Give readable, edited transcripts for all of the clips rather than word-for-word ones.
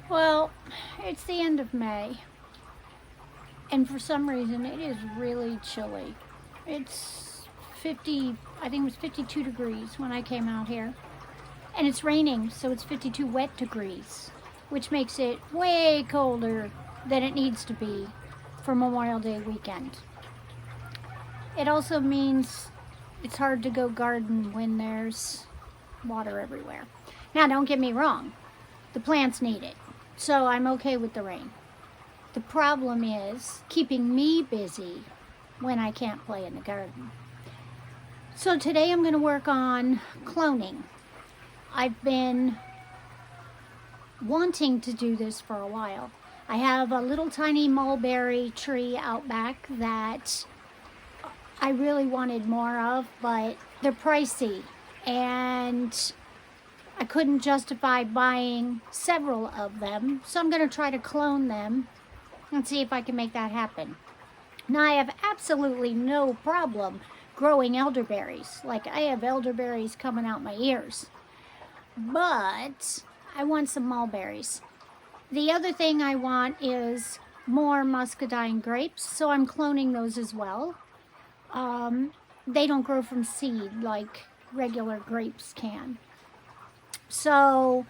Well, it's the end of May, and for some reason it is really chilly. It's 50, I think it was 52 degrees when I came out here. And it's raining, so it's 52 wet degrees, which makes it way colder than it needs to be for Memorial Day weekend. It also means it's hard to go garden when there's water everywhere. Now, don't get me wrong, the plants need it, so I'm okay with the rain. The problem is keeping me busy when I can't play in the garden. So today I'm going to work on cloning. I've been wanting to do this for a while. I have a little tiny mulberry tree out back that I really wanted more of, but they're pricey and I couldn't justify buying several of them, so I'm going to try to clone them and see if I can make that happen. Now, I have absolutely no problem growing elderberries. Like, I have elderberries coming out my ears, but I want some mulberries. The other thing I want is more muscadine grapes, so I'm cloning those as well. They don't grow from seed like regular grapes can. So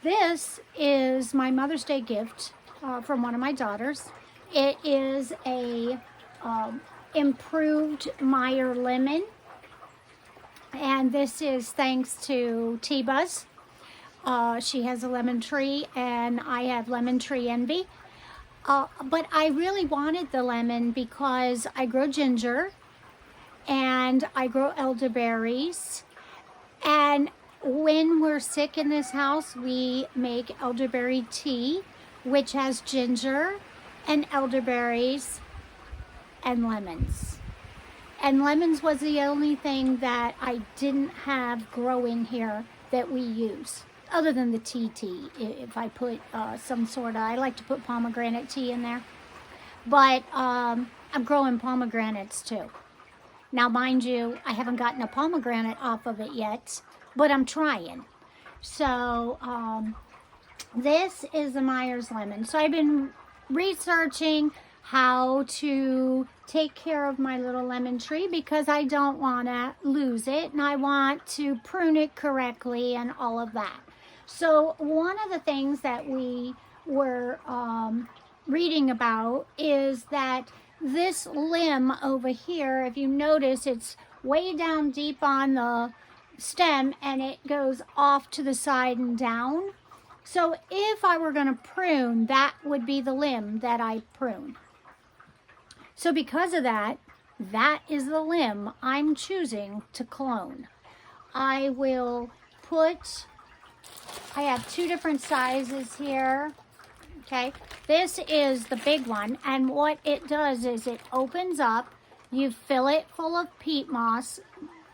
this is my Mother's Day gift from one of my daughters. It is a improved Meyers Lemon, and this is thanks to T-Buzz. She has a lemon tree and I have lemon tree envy. But I really wanted the lemon because I grow ginger and I grow elderberries, and when we're sick in this house we make elderberry tea, which has ginger and elderberries and lemons. And lemons was the only thing that I didn't have growing here that we use, other than the tea. If I put some sort of, I like to put pomegranate tea in there. But I'm growing pomegranates too. Now, mind you, I haven't gotten a pomegranate off of it yet, but I'm trying. So this is the Meyers Lemon. So I've been researching how to take care of my little lemon tree because I don't want to lose it and I want to prune it correctly and all of that. So one of the things that we were reading about is that this limb over here, if you notice, it's way down deep on the stem and it goes off to the side and down. So if I were going to prune, that would be the limb that I prune. So because of that, that is the limb I'm choosing to clone. I will put, I have two different sizes here. Okay, this is the big one, and what it does is it opens up, you fill it full of peat moss,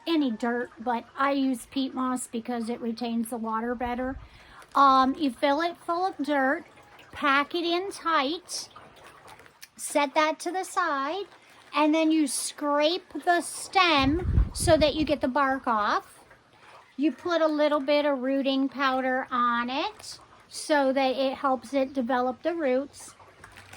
any dirt, but I use peat moss because it retains the water better. You fill it full of dirt, pack it in tight, set that to the side, and then you scrape the stem so that you get the bark off. You put a little bit of rooting powder on it so that it helps it develop the roots.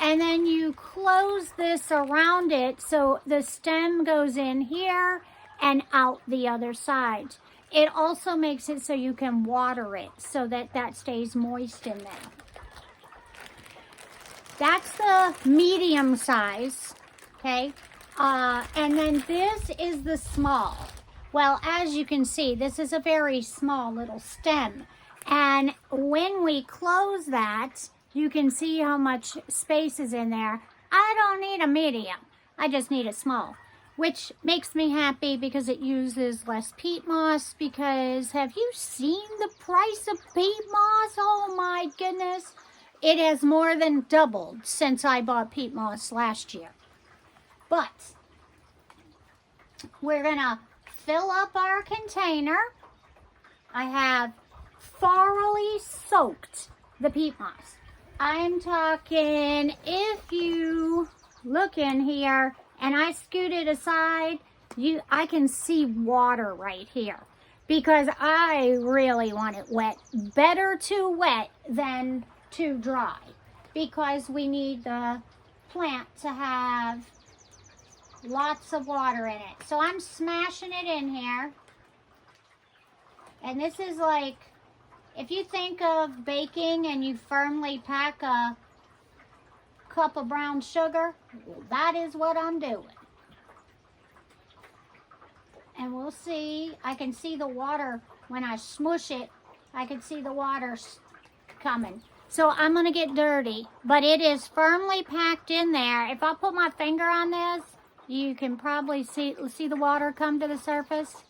And then you close this around it so the stem goes in here and out the other side. It also makes it so you can water it so that that stays moist in there. That's the medium size, okay? And then this is the small. Well, as you can see, this is a very small little stem. And when we close that, you can see how much space is in there. I don't need a medium. I just need a small, which makes me happy because it uses less peat moss. Because have you seen the price of peat moss? Oh my goodness. It has more than doubled since I bought peat moss last year. But we're gonna fill up our container. I have thoroughly soaked the peat moss. I'm talking, if you look in here and I scoot it aside, I can see water right here. because I really want it wet. Better too wet than too dry, because we need the plant to have lots of water in it. So I'm smashing it in here. And this is like, if you think of baking and you firmly pack a cup of brown sugar, well, that is what I'm doing. And we'll see. I can see the water when I smush it. I can see the water coming. So I'm going to get dirty, but it is firmly packed in there. If I put my finger on this, you can probably see the water come to the surface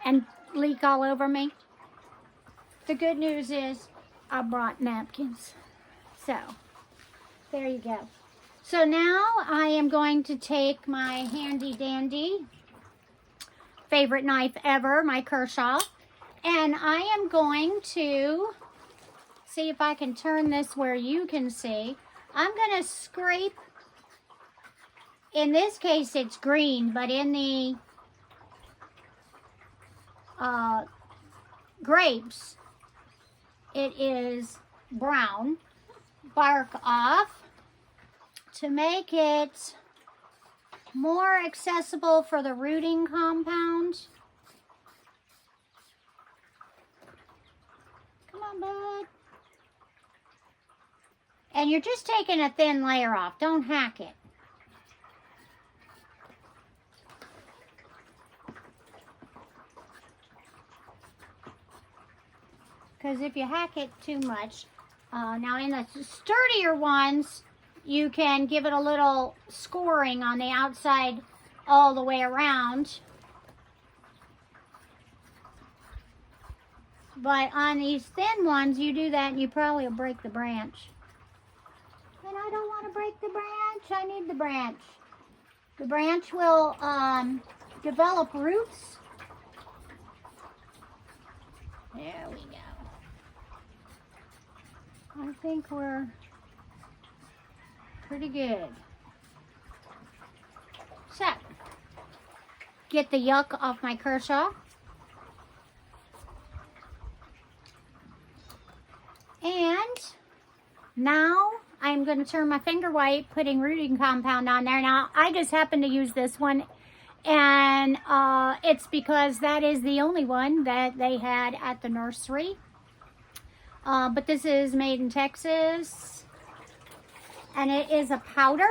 and leak all over me. The good news is I brought napkins. So there you go. So now I am going to take my handy dandy favorite knife ever, my Kershaw, and I am going to see if I can turn this where you can see. I'm going to scrape, in this case it's green, but in the grapes it is brown, bark off to make it more accessible for the rooting compound. Come on, bud. And you're just taking a thin layer off. Don't hack it. Because if you hack it too much, now in the sturdier ones, you can give it a little scoring on the outside all the way around. But on these thin ones, you do that and you probably will break the branch. And I don't want to break the branch. I need the branch. The branch will develop roots. There we go. I think we're pretty good. So, get the yuck off my Kershaw. And now I'm going to turn my finger white, putting rooting compound on there. Now, I just happen to use this one, and it's because that is the only one that they had at the nursery. But this is made in Texas, and it is a powder,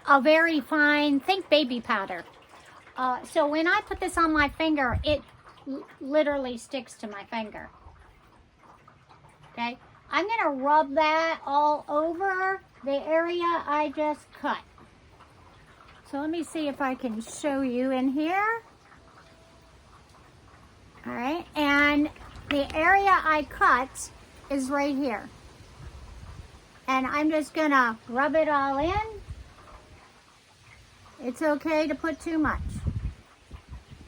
a very fine, think baby powder. So when I put this on my finger, it literally sticks to my finger. Okay, I'm going to rub that all over the area I just cut. So let me see if I can show you in here. All right, and the area I cut is right here. And I'm just going to rub it all in. It's okay to put too much.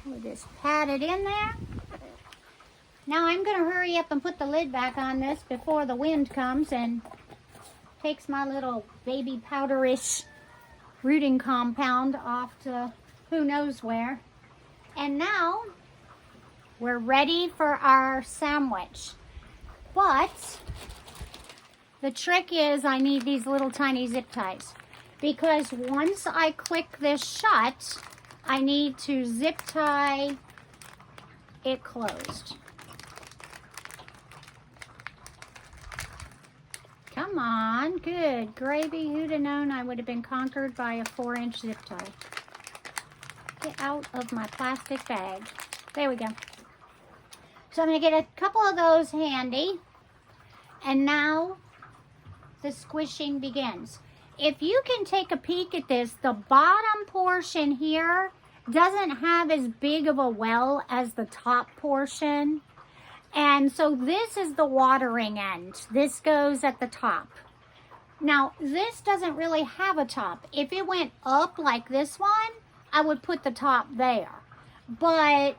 We'll just pat it in there. Now I'm going to hurry up and put the lid back on this before the wind comes and takes my little baby powderish rooting compound off to who knows where. And now we're ready for our sandwich. But the trick is I need these little tiny zip ties, because once I click this shut, I need to zip tie it closed. Come on, good gravy. Who'd have known I would have been conquered by a 4-inch zip tie. Get out of my plastic bag. There we go. So I'm going to get a couple of those handy. And now the squishing begins. If you can take a peek at this, the bottom portion here doesn't have as big of a well as the top portion. And so this is the watering end. This goes at the top. Now, this doesn't really have a top. If it went up like this one, I would put the top there. But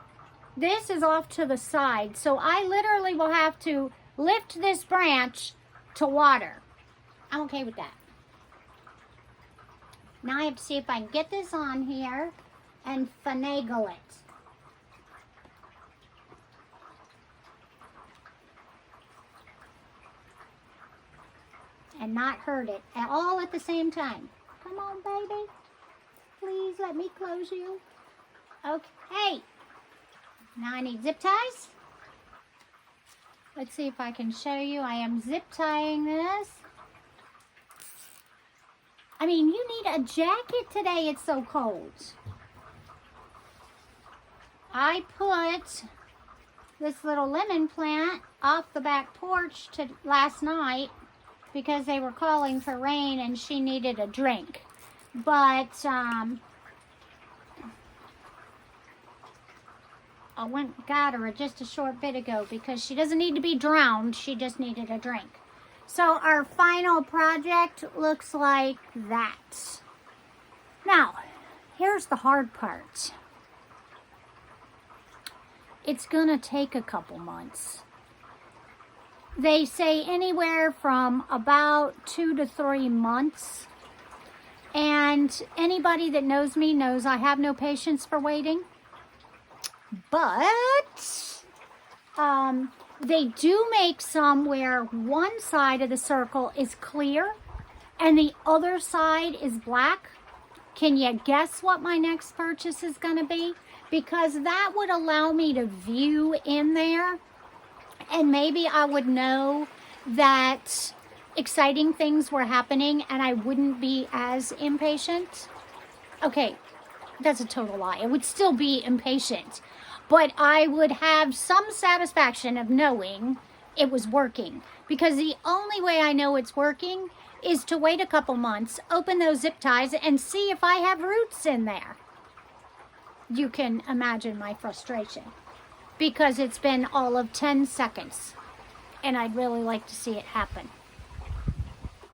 this is off to the side. So I literally will have to lift this branch to water. I'm okay with that. Now I have to see if I can get this on here and finagle it. and not hurt it all at the same time. Come on, baby. Please let me close you. Okay. Now I need zip ties. Let's see if I can show you. I am zip tying this. I mean, you need a jacket today. It's so cold. I put this little lemon plant off the back porch last night because they were calling for rain and she needed a drink. But I went and got her just a short bit ago because she doesn't need to be drowned. She just needed a drink. So our final project looks like that. Now, here's the hard part. It's gonna take a couple months. They say anywhere from about 2 to 3 months. And anybody that knows me knows I have no patience for waiting. But they do make some where one side of the circle is clear and the other side is black. Can you guess what my next purchase is going to be? Because that would allow me to view in there, and maybe I would know that exciting things were happening and I wouldn't be as impatient. Okay, that's a total lie. I would still be impatient, but I would have some satisfaction of knowing it was working, because the only way I know it's working is to wait a couple months, open those zip ties, and see if I have roots in there. You can imagine my frustration, because it's been all of 10 seconds, and I'd really like to see it happen.